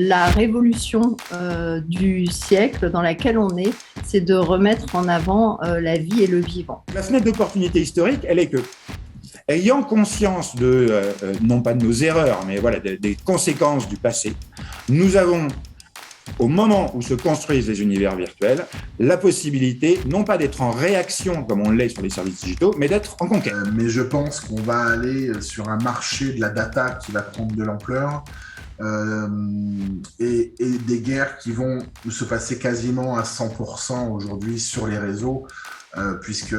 la révolution du siècle dans laquelle on est, c'est de remettre en avant la vie et le vivant. La fenêtre d'opportunité historique, elle est que, ayant conscience non pas de nos erreurs, mais voilà, des conséquences du passé, nous avons, au moment où se construisent les univers virtuels, la possibilité, non pas d'être en réaction comme on l'est sur les services digitaux, mais d'être en conquête. Mais je pense qu'on va aller sur un marché de la data qui va prendre de l'ampleur et des guerres qui vont se passer quasiment à 100% aujourd'hui sur les réseaux, puisque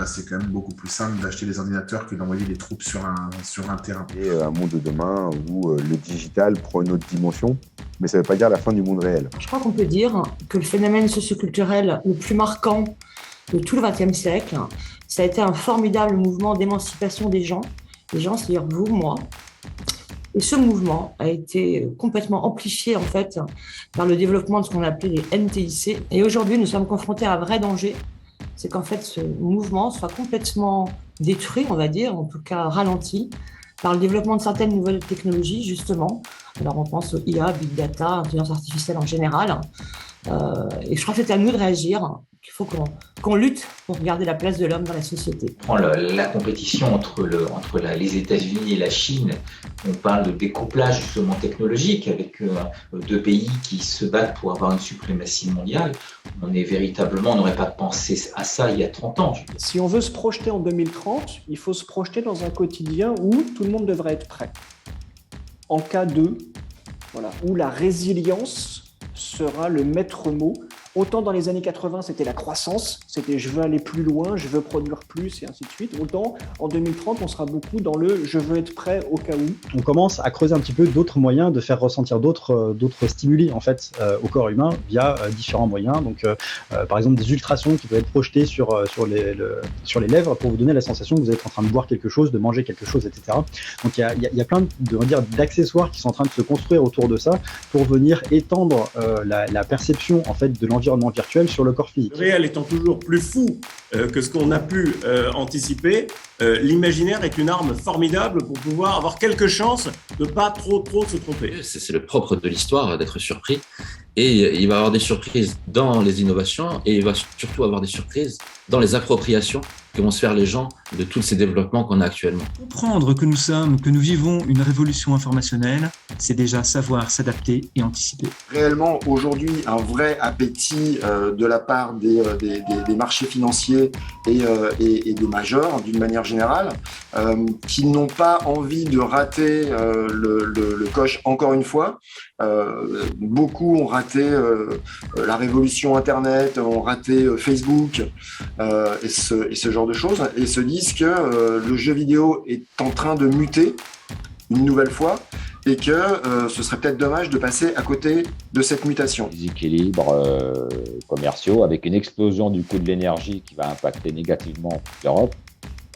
c'est quand même beaucoup plus simple d'acheter des ordinateurs que d'envoyer des troupes sur un terrain. Et un monde de demain où le digital prend une autre dimension, mais ça ne veut pas dire la fin du monde réel. Je crois qu'on peut dire que le phénomène socioculturel le plus marquant de tout le XXe siècle, ça a été un formidable mouvement d'émancipation des gens, c'est-à-dire vous, moi. Et ce mouvement a été complètement amplifié en fait par le développement de ce qu'on appelait les NTIC. Et aujourd'hui, nous sommes confrontés à un vrai danger, c'est qu'en fait ce mouvement soit complètement détruit, on va dire, en tout cas ralenti, par le développement de certaines nouvelles technologies, justement. Alors on pense au IA, Big Data, intelligence artificielle en général. Et je crois que c'est à nous de réagir, qu'il faut qu'on lutte pour garder la place de l'homme dans la société. La compétition entre les États-Unis et la Chine, on parle de découplage justement technologique avec deux pays qui se battent pour avoir une suprématie mondiale. On n'aurait pas pensé à ça il y a 30 ans. Si on veut se projeter en 2030, il faut se projeter dans un quotidien où tout le monde devrait être prêt. En cas de, où la résilience sera le maître mot. Autant dans les années 80, c'était la croissance, c'était je veux aller plus loin, je veux produire plus et ainsi de suite. Autant en 2030, on sera beaucoup dans le je veux être prêt au cas où. On commence à creuser un petit peu d'autres moyens de faire ressentir d'autres stimuli en fait au corps humain via différents moyens. Donc par exemple des ultrasons qui peuvent être projetés sur les lèvres pour vous donner la sensation que vous êtes en train de boire quelque chose, de manger quelque chose, etc. Donc il y a plein d'accessoires qui sont en train de se construire autour de ça pour venir étendre la perception en fait de l'environnement virtuel sur le corps physique. Le réel étant toujours plus fou que ce qu'on a pu anticiper, l'imaginaire est une arme formidable pour pouvoir avoir quelques chances de ne pas trop se tromper. C'est le propre de l'histoire d'être surpris. Et il va y avoir des surprises dans les innovations et il va surtout avoir des surprises dans les appropriations que vont se faire les gens de tous ces développements qu'on a actuellement. Comprendre que nous vivons une révolution informationnelle, c'est déjà savoir s'adapter et anticiper. Réellement, aujourd'hui, un vrai appétit de la part des marchés financiers et des majors, d'une manière générale, qui n'ont pas envie de rater le coche encore une fois. Beaucoup ont raté la révolution Internet, ont raté Facebook et ce genre de choses, et se disent que le jeu vidéo est en train de muter une nouvelle fois et que ce serait peut-être dommage de passer à côté de cette mutation. Des équilibres commerciaux avec une explosion du coût de l'énergie qui va impacter négativement l'Europe.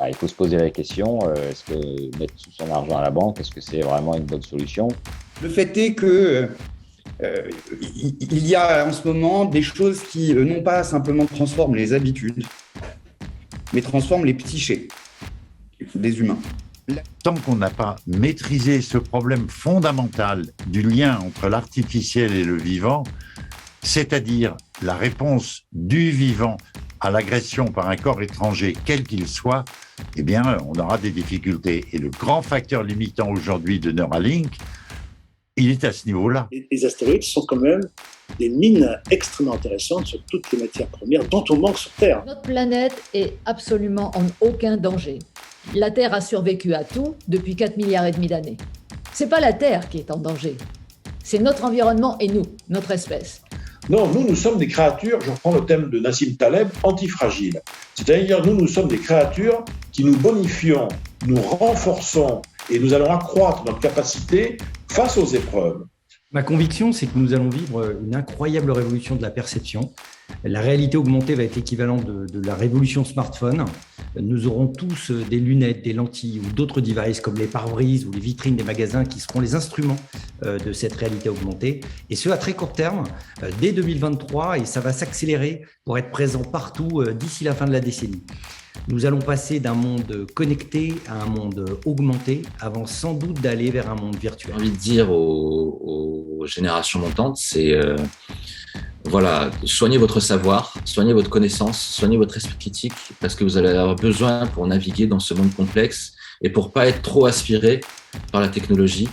Il faut se poser la question, est-ce que mettre tout son argent à la banque, est-ce que c'est vraiment une bonne solution ? Le fait est que il y a en ce moment des choses qui non pas simplement transforment les habitudes, mais transforment les psychés des humains. Tant qu'on n'a pas maîtrisé ce problème fondamental du lien entre l'artificiel et le vivant, c'est-à-dire la réponse du vivant à l'agression par un corps étranger, quel qu'il soit, eh bien, on aura des difficultés. Et le grand facteur limitant aujourd'hui de Neuralink, il est à ce niveau-là. Les astéroïdes sont quand même des mines extrêmement intéressantes sur toutes les matières premières dont on manque sur Terre. Notre planète est absolument en aucun danger. La Terre a survécu à tout depuis 4,5 milliards d'années. C'est pas la Terre qui est en danger. C'est notre environnement et nous, notre espèce. Non, nous sommes des créatures, je reprends le thème de Nassim Taleb, antifragiles. C'est-à-dire, nous sommes des créatures qui nous bonifions, nous renforçons et nous allons accroître notre capacité face aux épreuves. Ma conviction, c'est que nous allons vivre une incroyable révolution de la perception. La réalité augmentée va être l'équivalent de la révolution smartphone. nous aurons tous des lunettes, des lentilles ou d'autres devices comme les pare-brises ou les vitrines des magasins qui seront les instruments de cette réalité augmentée. Et ce, à très court terme, dès 2023, et ça va s'accélérer pour être présent partout d'ici la fin de la décennie. Nous allons passer d'un monde connecté à un monde augmenté avant sans doute d'aller vers un monde virtuel. J'ai envie de dire aux générations montantes, c'est voilà, soignez votre savoir, soignez votre connaissance, soignez votre esprit critique parce que vous allez avoir besoin pour naviguer dans ce monde complexe et pour pas être trop aspiré par la technologie,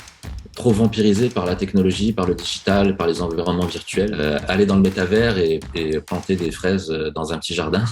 trop vampirisé par la technologie, par le digital, par les environnements virtuels. Aller dans le métavers et planter des fraises dans un petit jardin.